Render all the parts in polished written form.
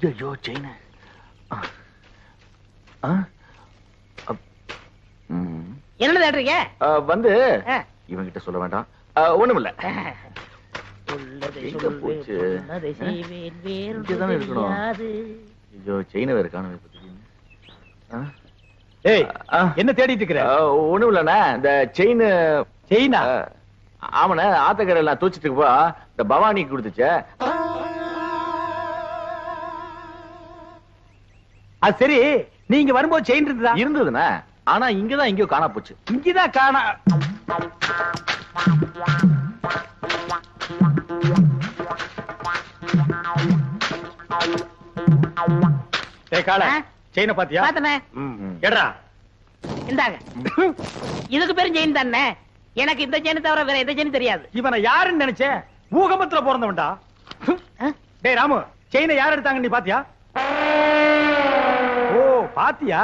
ஐயோ செயின் என்ன தேடுறீங்க? வந்து இவங்கிட்ட சொல்ல வேண்டாம். ஒண்ணுமில்ல. ஐயோ செயின வேற காணவே. என்ன தேடிட்டு இருக்கிற? ஒண்ணும் இல்லண்ணா, இந்த செயினா ஆமண்ண ஆத்தக்கரை எல்லாம் தூச்சிட்டு இருக்கப்பா இந்த பவானிக்கு கொடுத்துச்ச. அது சரி, நீங்க வரும்போது செயின் இருந்ததுண்ணா, ஆனா இங்கதான் எங்கயோ காணா போச்சு. இங்கதான் காணா. செயின பாத்தியா? எடா இந்தாங்க. இதுக்கு பேரும் செயின் தானே. எனக்கு இந்த செயின் தவிர வேற எந்த செயின் தெரியாது. இவனை யாருன்னு நினைச்ச? பூகம்பத்துல பிறந்தவன்டா. டேய் ராமு, செயினை யார் எடுத்தாங்க நீ பாத்தியா? ஓ பாத்தியா?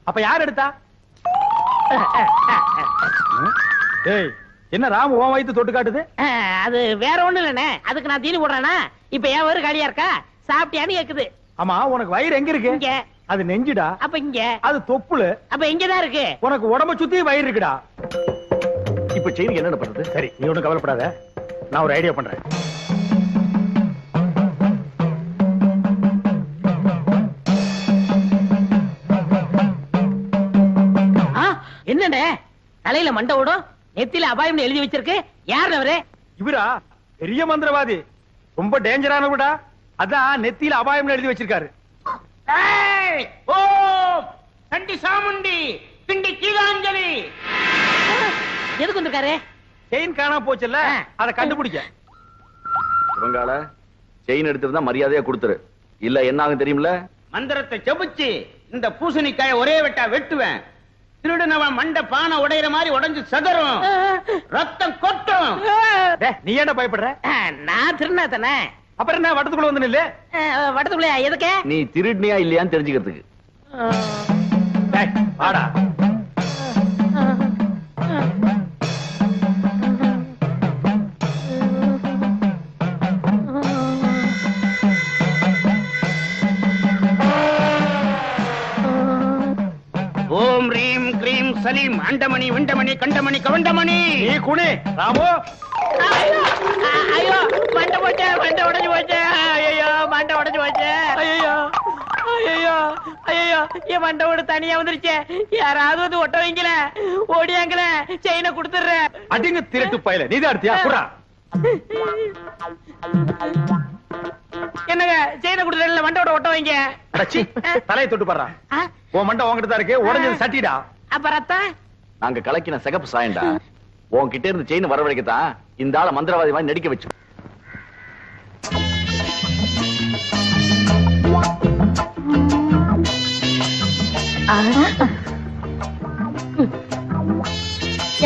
அப்ப யார் எடுத்தா? டேய் என்ன ராமு உன் வயித்து தொட்டு காட்டுது? அது வேற ஒண்ணு இல்லனே, அதுக்கு நான் தீனி போடுறேனா? இப்ப ஏன் வயிறு காலியா இருக்கா? சாப்பிட்டியான்னு கேக்குது. ஆமா, உனக்கு வயிறு எங்க இருக்கு? இங்க. அது நெஞ்சுடா. அப்ப இங்க. அது தொப்புளு. அப்ப இங்கதான் இருக்கு. உனக்கு உடம்ப சுத்தி வயிறு இருக்குடா. இப்ப செயின் என்ன பண்றது? சரி, நீ ஒண்ணும் கவலைப்படாத, நான் ஒரு ஐடியா பண்றேன். என்னண்ணே தலையில மண்டை ஓடும், நெத்தில அபாயம் எழுதி வச்சிருக்கு? யார் அவரு? இவரா? பெரிய மந்திரவாதி, ரொம்ப டேஞ்சரானவடா. அதான் நெத்தியில அபாயம் எழுதி வச்சிருக்காரு. கண்டி சாமுண்டி பிண்டி கீழாஞ்சலி. எதுக்கு வந்திருக்காரு? செயின் காணாம போச்சுல்ல, அதை கண்டுபிடிக்க. இவங்கால செயின் எடுத்துருந்தா மரியாதையா கொடுத்துரு, இல்ல என்ன ஆகும் தெரியுமில்ல? மந்திரத்தை செபிச்சு இந்த பூசணிக்காய ஒரே வெட்டா வெட்டுவேன். திருடனவன் மண்ட பானை உடையிற மாதிரி உடைஞ்சு சதறும், ரத்தம் கொட்டும். நீ என்ன பயப்படுற? நான் திருநா தானே. அப்புறம் என்ன வட்டத்துக்குள்ள வந்து நில்லு. வட்டத்துக்குள்ள எதுக்கு? நீ திருடினியா இல்லையான்னு தெரிஞ்சுக்கிறதுக்கு. வாடா. ஓம் ரீம் கிரீம் சலீம் அண்டமணி விண்டமணி கண்டமணி கவண்டமணி. நீ குனி ராமு. ஐயோ மண்டை போச்சு, மண்டை உடைஞ்சு போச்சு. ஐயோ மண்டை உடைஞ்சு போச்சு. ஐயோ ஐயோ ஐயோ என் மண்டை ஓடு தனியா வந்துருச்சு. யாராவது வந்து ஒட்ட வைங்கல, ஓடியாங்கல, செயினை கொடுத்துடுறேன். அடிங்க திருட்டு பயல, நீதான் எடுத்தியா? குடா. என்னங்க செயினை கொடுத்துறேன், மண்டோட ஒட்ட வைங்க. அடச்சி, தலையை தொட்டு பாடுறா. உன் மண்டை உன்கிட்ட தான் இருக்கு, உடைஞ்சது சட்டிடா. அப்ப ரத்தம் நாங்க கலக்கின சிகப்பு சாயண்டா. உன்கிட்ட இருந்து செயின் வரவழைக்கத்தான் இந்த ஆள மந்திரவாதி மாதிரி நடிக்க வச்சு.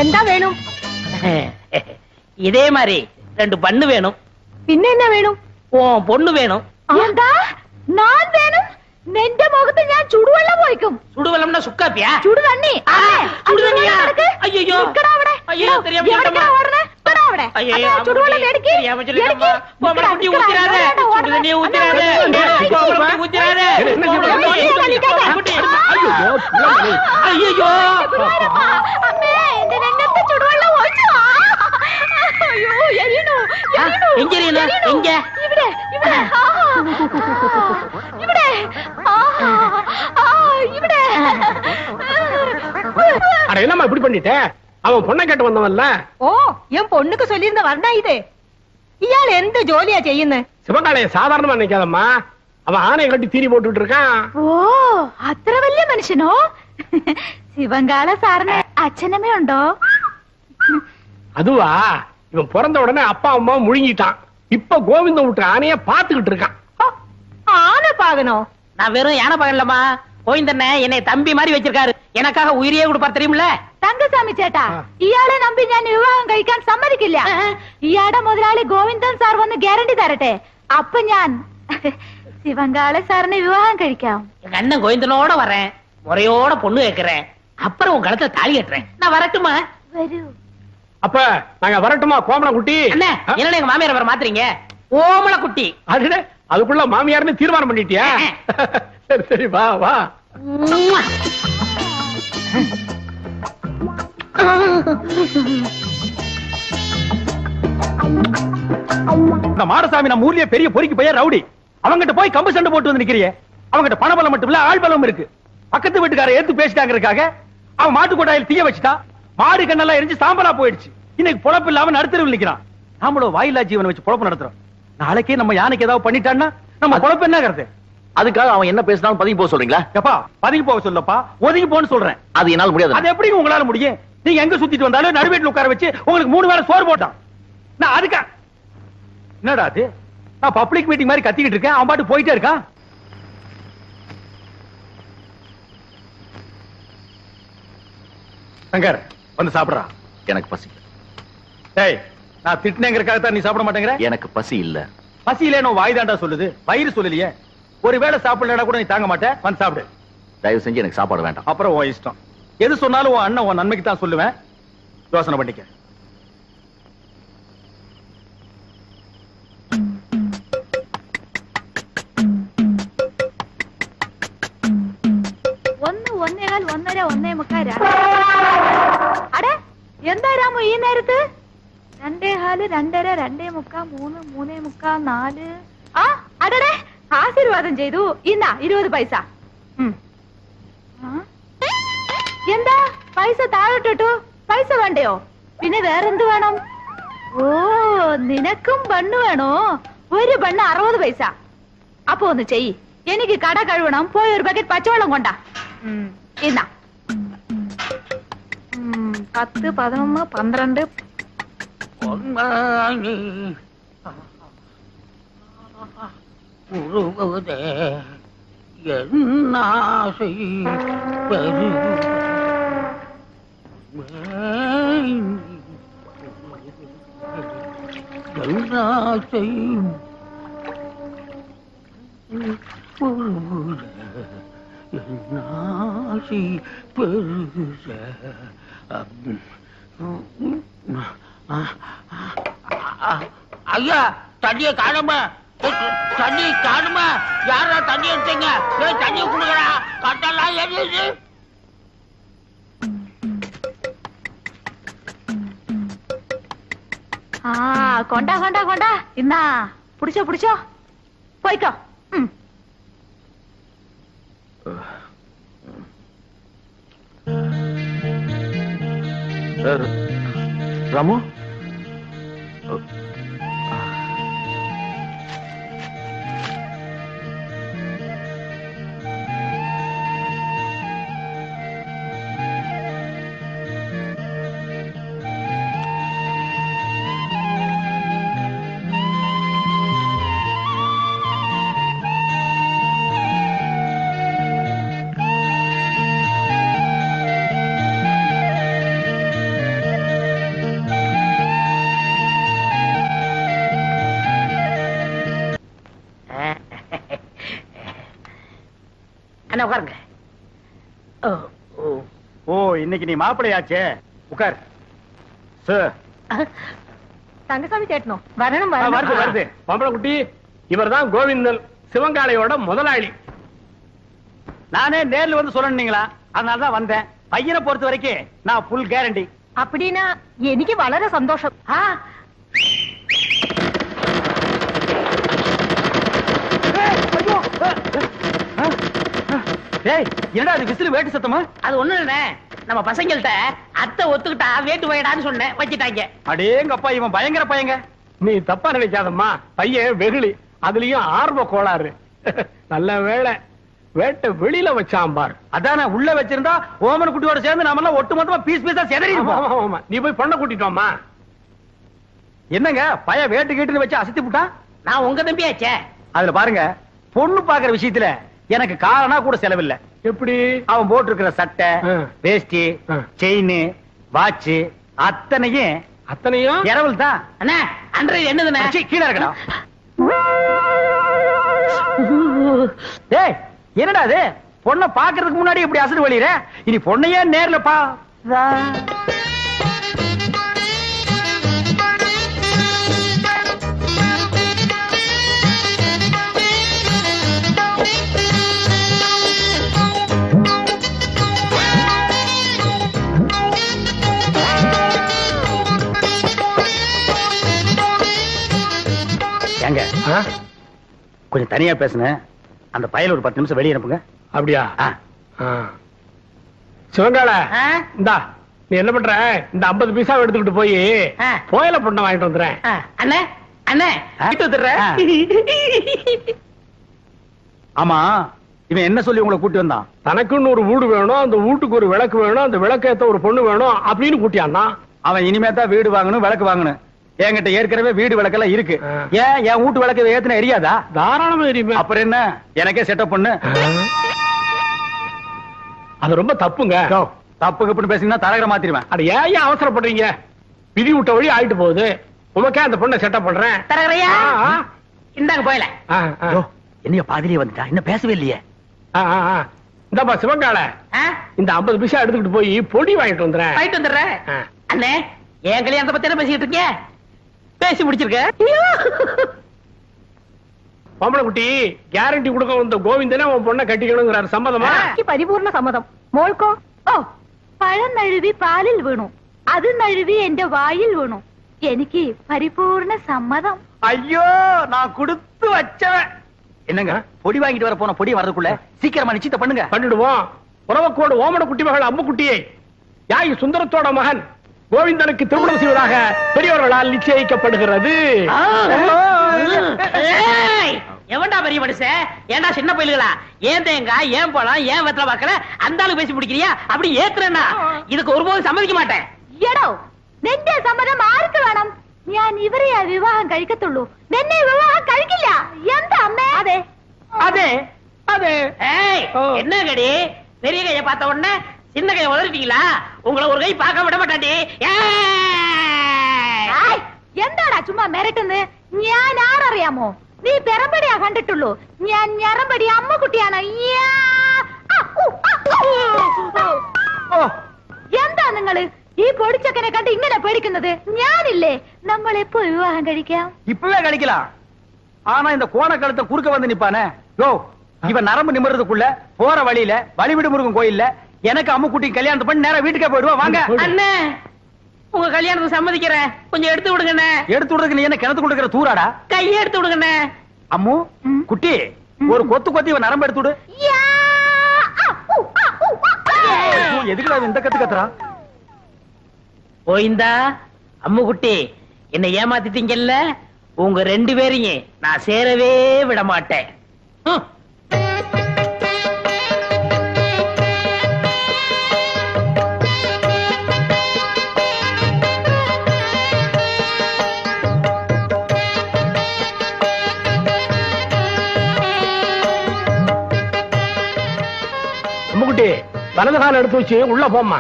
என்ன வேணும்? இதே மாதிரி 2 பண்ணு வேணும். പിന്നെ என்ன வேணும்? பொண்ணு வேணும். நான் வேணும். നിന്റെ മുഖത്ത് ഞാൻ ചുടുവെള്ളം ഒഴിക്കും. ചുടുവെള്ളംனா സുക്കാപ്പിயா? ചുടുതണ്ണി. ചുടുതണ്ണിയാ? അയ്യോ നിക്കടാ അവിടെ. അയ്യോ தெரியாம എവിടേക്കാ ഓടണേ? നിക്കടാ അവിടെ. ചുടുവെള്ളം എടുക്ക്. தெரியாம சொல்லிட்டம்மா. கோமரக்குட்டி ஊத்திராதே. ചുടുതണ്ണിയെ ஊத்திராதே. கோமரக்குட்டி ஊத்திராதே. ஐயோ അമ്മേ, എന്റെ രംഗത്ത് ചുടുവെള്ളം ഒഴിച്ചു. അയ്യോ എരിയണു. എங்க എരിയണു? എங்க? ഇവിടെ ഇവിടെ. ഇവിടെ ഇവിടെ. அட என்னம்மா இப்படி பண்ணிட்ட? அவன் பொண்ணை கேட்டு வந்தவன்ல. ഓ, ഞാൻ പൊണ്ണുക്ക് ചൊല്ലിയിരുന്ന വർണ്ണ ഇത്. ഇയാൾ എന്ത് ജോലിയാ ചെയ്യുന്നത്? சிவகாலைய சாதாரணமா நினைக்காதம்மா, அவன் ஆணையை கட்டி தீனி போட்டுட்டு இருக்கான். ഓ, അത്ര വലിയ മനുഷ്യനോ? ശിവങ്കാള സാറിന് അച്ഛനമ്മ ഉണ്ടോ? அதுவா, இவன் பிறந்த உடனே அப்பா அம்மா முழுங்கிட்டான். இப்ப கோவிந்தம் விட்டு ஆணைய பாத்துக்கிட்டு இருக்கான். ஆனை பாகனோ? நான் வெறும் யானை பாகன்லம்மா. கோவிந்தண்ணே என்னை தம்பி மாதிரி வச்சிருக்காரு. எனக்காக உயிரியே கொடுப்பார் தெரியுமில்ல? തങ്കസ്വാമി ചേട്ടാ, ഇയാളെ നമ്പി ഞാൻ വിവാഹം കഴിക്കാൻ സമ്മതിക്കില്ല. ഇയാളുടെ മുതലാളി ഗോവിന്ദൻ സാർ വന്ന് ഗ്യാരണ്ടി തരട്ടെ, അപ്പൊ ഞാൻ ശിവങ്കാള സാറിനെ വിവാഹം കഴിക്കാം. எங்க அண்ணன் கோவிந்தனோட வரேன், முறையோட பொண்ணு கேட்கிறேன், அப்புறம் உன் கழுத்துல தாலி கட்டுறேன். நான் வரட்டுமா? വരൂ. அப்ப நாங்க வரட்டுமா கோமல குட்டி? அண்ணே, என்ன எங்க மாமியார் வர மாத்துறீங்க? ஓமல குட்டி. அதுல அதுக்குள்ள மாமியார்னு தீர்மானம் பண்ணிட்டியா? சரி சரி வா வா. இந்த மாடசாமி நம்ம ஊர்லயே பெரிய பொறுக்கி பையன் ரவுடி. அவங்கிட்ட போய் கம்பு சண்டை போட்டு வந்து நிக்கிறியே. அவங்கிட்ட பணபலம் மட்டும் இல்ல, ஆள் பலம் இருக்கு. பக்கத்து வீட்டுக்கார ஏத்து பேசிட்டாங்கிறதுக்காக அவன் மாட்டு கொட்டாயில் தீய வச்சுட்டா. மாடு கண்ணெல்லாம் எரிஞ்சு சாம்பலா போயிடுச்சு. இன்னைக்கு பொழப்பு இல்லாம நடுத்தருவில் நிக்கிறான். நாமளும் வாயிலா ஜீவனை வச்சு பொழப்பு நடத்துறோம். நாளைக்கே நம்ம யானைக்கு ஏதாவது பண்ணிட்டான்னா நம்ம பொழப்பு என்ன கருத்து? அதுக்காக அவன் என்ன பேசினாலும் பதுங்கி போக சொல்றீங்களா? எப்பா பதுங்கி போக சொல்லப்பா, ஒதுங்கி போன்னு சொல்றேன். அது என்னால முடியாது. அது எப்படி உங்களால முடியும்? நீங்க எங்க சுத்திட்டு வந்தாலும் நடுவேட்டில் உட்கார வச்சு உங்களுக்கு 3 வேளை சோறு போட்டான். நான் அதுக்கா என்னடா அது? நான் பப்ளிக் மீட்டிங் மாதிரி கத்திக்கிட்டு இருக்கேன், அவன் பாட்டு போயிட்டே இருக்கான். சங்கர் வந்து சாப்பிடுறா. எனக்கு பசி. டேய், நான் திட்டினேங்கிறதுக்காக தான் நீ சாப்பிட மாட்டேங்கிற? எனக்கு பசி இல்ல. பசி இல்லைன்னு வாய் தாண்டா சொல்லுது, வயிறு சொல்லலையே. ஒருவேளை சாப்பிடலனா கூட நீ தாங்க மாட்டேன், வந்து சாப்பிடு. தயவு செஞ்சு எனக்கு சாப்பாடு வேண்டாம். அப்புறம் உன் இஷ்டம். எது சொன்னாலும் உன் அண்ணன் உன் நன்மைக்கு தான் சொல்லுவேன். யோசனை பண்ணிக்க. ഒന്നേകാൽ 1:30 1:45. അട എന്താ രാമു ഈ നേരത്ത്? 2:15 2:30 2:45 3 3:45 4. ആ അടടേ ആശീർവാദം ചെയ്തു. ഇന്നാ 20 പൈസ. എന്താ പൈസ താഴോട്ടിട്ടു? പൈസ വേണ്ടയോ? പിന്നെ വേറെന്ത് വേണം? ഓ നിനക്കും ബണ്ണ് വേണോ? ഒരു ബണ്ണ് 60 പൈസ. അപ്പൊ ഒന്ന് ചെയ്യ്, എനിക്ക് കട കഴുകണം. പോയി ഒരു ബക്കറ്റ് പച്ചവെള്ളം കൊണ്ടാ. ഇന്നാ 10 11 12. ஐயா தண்ணிய காணுமா? தண்ணி காணுமா? யாரா தண்ணி எடுத்தீங்க? தண்ணி குடுக்கறா, கட்டெல்லாம் எரியுது. கொண்டா கொண்டா கொண்டா. இந்தா புடிச்சோ புடிச்சோ, போய்க்கோ. ராமு, உட்காருங்க. ஓ இன்னைக்கு நீ மாப்பிளையாச்சே, உட்கார். சார் தங்கசாமி சேட்டனும் வரணும். வருது வருது. பொம்பளை குட்டி, இவர்தான் கோவிந்தன், சிவங்காளையோட முதலாளி. நானே நேர்ல வந்து சொல்லணுங்களா, அதனாலதான் வந்தேன். பையனை பொறுத்த வரைக்கும் நான் ஃபுல் கேரண்டி. அப்படின்னா எனக்கு வளர சந்தோஷம். டேய் என்னடா அது விசில் வேட்டு சத்தமா? அது ஒண்ணு இல்ல, நம்ம பசங்கள்ட்ட அத்தை ஒத்துக்கிட்டா வேட்டு போயிடான்னு சொன்னேன், வச்சிட்டாங்க. அடேங்கப்பா, இவன் பயங்கர பையங்க. நீ தப்பா நினைக்காதம்மா, பையன் வெகுளி, அதுலயும் ஆர்வ கோளாறு. நல்ல வேளை வேட்டை வெளியில வச்சான் பார். அதான உள்ள வச்சிருந்தா ஓமன் குட்டியோட சேர்ந்து நாம எல்லாம் ஒட்டு மொத்தமா பீஸ் பீஸா செதறி இருப்போம். நீ போய் பொண்ணை கூட்டிட்டோமா? என்னங்க பைய வேட்டு கேட்டுன்னு வச்சு அசத்தி விட்டா? நான் உங்க தம்பியாச்சே. அதுல பாருங்க, பொண்ணு பாக்குற விஷயத்துல எனக்கு காரணா கூட செலவில்லை. எப்படி? அவன் போட்டு இருக்கிற சட்டை, வேஷ்டி, செயின், வாட்ச் அத்தனையும் இரவல் தான். அண்ணா அன்றைய என்னதுண்ணா? கீழே இருக்கணும். டேய் என்னடா அது? பொண்ணை பாக்குறதுக்கு முன்னாடி இப்படி அசடு வழியிற, இனி பொண்ணையே நேர்ல பா. கொஞ்சம் தனியா பேசுனேன். அந்த பயல ஒரு 10 நிமிஷம் வெளியே அனுப்புங்க. அப்படியா? சிவங்கால இந்தா நீ என்ன பண்ற, இந்த 50 பைசா எடுத்துக்கிட்டு போய் கோயில பொண்ணை வாங்கிட்டு வந்துடுறேன். அண்ணே அண்ணே வீட்டு வந்துடுறேன். ஆமா, இவன் என்ன சொல்லி உங்களை கூட்டி வந்தான்? தனக்குன்னு ஒரு வீடு வேணும், அந்த வீட்டுக்கு ஒரு விளக்கு வேணும், அந்த விளக்கேத்த ஒரு பொண்ணு வேணும் அப்படின்னு கூட்டியான்னா. அவன் இனிமே தான் வீடு வாங்கணும், விளக்கு வாங்கணும். என்கிட்ட ஏற்கனவே வீடு விளக்கெல்லாம் இருக்கு. ஏன் என் வீட்டு விளக்கு ஏத்துன எரியாதா? தாராளமா எரியுமே. அப்புறம் என்ன, எனக்கே செட்டப் பண்ணு. அது ரொம்ப தப்புங்க. தப்பு கப்புன்னு பேசினா தரகரை மாத்திருவேன். அது ஏன் அவசரப்படுறீங்க? விதி விட்ட வழி ஆயிட்டு போகுது. உமக்கே அந்த பொண்ணை செட்டப் பண்றேன். தரகரையா இந்தாங்க போயல. என்னைய பாதிரியே வந்துட்டா, இன்னும் பேசவே இல்லையே. இந்தப்பா சிவங்கால, இந்த 50 பைசா எடுத்துக்கிட்டு போய் பொடி வாங்கிட்டு வந்துடுறேன். வாங்கிட்டு வந்துடுறேன். அண்ணே என் கல்யாணத்தை பத்தி என்ன பேசிட்டு இருக்கீங்க? பேசி முடிச்சிருக்க. பொம்பளை குட்டி கேரண்டி கொடுக்க வந்த கோவிந்தனே உன் பொண்ணை கட்டிக்கணுங்கிறாரு. சம்மதமா? പരിപൂർണ സമ്മതം. മോൾക്കോ? ഓ, പഴം നഴുവി പാലിൽ വീണു, അത് നഴുവി എന്റെ വായിൽ വീണു. എനിക്ക് പരിപൂർണ സമ്മതം. ஐயோ, நான் கொடுத்து வச்சவன். என்னங்க, பொடி வாங்கிட்டு வர போன பொடி வரதுக்குள்ள சீக்கிரமா நிச்சயத்தை பண்ணுங்க. பண்ணிடுவோம். உறவக்கோடு ஓமன குட்டி மகள் அம்முக்குட்டியை யாய் சுந்தரத்தோட மகன் கோவிந்தனுக்கு திருமணம் செய்வதாக பெரியவர்களால் நிச்சயிக்கப்படுகிறது. எவன்டா பெரிய மனுஷன்? ஏன்டா சின்ன பயில்களா? ஏன் தேங்காய், ஏன் பழம், ஏன் வெத்தலை பாக்கல அந்த ஆளு பேசி முடிக்கிறியா? அப்படி ஏத்துறேன்னா இதுக்கு ஒருபோதும் சம்மதிக்க மாட்டேன். എടോ, നിന്റെ സമ്മതം ആർക്ക് വേണം? ഞാൻ ഇവരെയാ വിവാഹം കഴിക്കത്തുള്ളൂ, നിന്നെ വിവാഹം കഴിക്കില്ല. എന്താ അമ്മേ? അതെ அதே அதே. என்ன கடி, பெரிய கையை பார்த்த உடனே சின்ன கையை உதறிட்டீங்களா? உங்களை ஒரு கை பார்க்க விட மாட்டாண்டி. എന്താടാ ചുമ്മാ മെരട്ടുന്ന്? ഞാൻ ആരറിയാമോ? നീ പെറമ്പടിയാ കണ്ടിട്ടുള്ളൂ, ഞാൻ ഞറമ്പടി അമ്മക്കുട്ടിയാണ്. എന്താ നിങ്ങള് ഈ പൊടിച്ചക്കനെ കണ്ട് ഇങ്ങനെ പേടിക്കുന്നത്? ഞാനില്ലേ, നമ്മൾ എപ്പോ വിവാഹം കഴിക്കാം? இப்பவே கழிக்கலாம். ஆனா இந்த கோண கழுத்தை குறுக்க வந்து நிப்பானே, யோ, இவன் நரம்பு நிமிர்றதுக்குள்ள போற வழியில வழிவிடு முருகன் கோயில்ல எனக்கு அம்முக்குட்டி கல்யாணத்தை பண்ணி நேரா வீட்டுக்கே போயிடுவா. வாங்க அண்ணே, உங்க கல்யாணத்துக்கு சம்மதிக்கிறேன். கொஞ்சம் எடுத்து விடுங்கண்ணே. எடுத்து விடுறதுக்கு நீ என்ன கிணத்து கொடுக்கிற தூராடா? கையை எடுத்து விடுங்கண்ணே. அம்மு குட்டி, ஒரு கொத்து கொத்தி இவன் நரம்பு எடுத்து விடு. எதுக்குடா இந்த கத்து கத்துறா? போயிந்தா அம்முக்குட்டி, என்ன ஏமாத்திட்டீங்கல்ல, உங்க 2 பேரையும் நான் சேரவே விட மாட்டேன். அம்முக்குட்டி வலது கால எடுத்து வச்சு உள்ள போம்மா.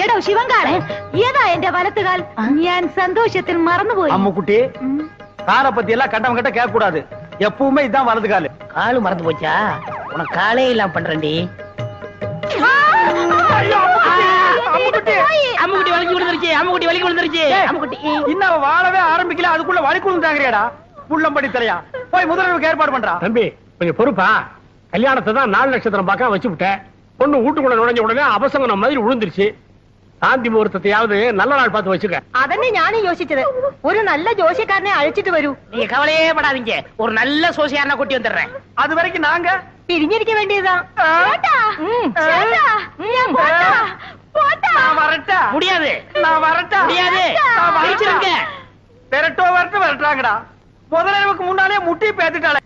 എടോ ശിവങ്കാളെ, ഏതാ എന്റെ വലത്തുകാൽ? ഞാൻ സന്തോഷത്തിൽ മറന്നുപോയി. அம்முக்குட்டி, காலை பத்தி எல்லாம் கட்டவங்க கிட்ட கேட்க கூடாது. எப்பவுமே இதான் வலது காலு. காலு மறந்து போச்சா? உனக்கு காலே இல்லாம பண்றேன்டி. அம்முக்குட்டி வலிக்கு விழுந்துருச்சு. அம்முக்குட்டி வலிக்கு விழுந்துருச்சு. அம்முக்குட்டி இன்னும் வாழவே ஆரம்பிக்கல, அதுக்குள்ள வலிக்கு விழுந்தாங்கறியாடா? புள்ளம்படி தலையா, போய் முதல்வருக்கு ஏற்பாடு பண்றா. தம்பி கொஞ்சம் பொறுப்பா. கல்யாணத்தை தான் 4 நட்சத்திரம் பார்க்க வச்சு விட்டேன். பொண்ணு வீட்டுக்குள்ள நுழைஞ்ச உடனே அபசங்கனம் மாதிரி விழுந்துருச்சு. சாந்தி முகூர்த்தத்தையாவது நல்ல நாள் பார்த்து வச்சுக்க. അതന്നെ ഞാനും യോசிச்சது. ഒരു നല്ല ജോഷിക്കാരനെ അഴിച്ചിട്ട് വരൂ. நீங்க கவலையே படாதீங்க, ஒரு நல்ல சோசியாரனை கூட்டி வந்துடுறேன். அது வரைக்கும் நாங்க പിരിഞ്ഞിരിக்க വേണ്ടിയതാ. நான் வரட்டா? முடியாது, நான் வரட்டா? முடியாது. பிரிச்சிருங்க. விரட்டோ விரட்டு விரட்டுறாங்கடா. முதல்வருக்கு முன்னாலே முட்டி பேத்துட்டாளே.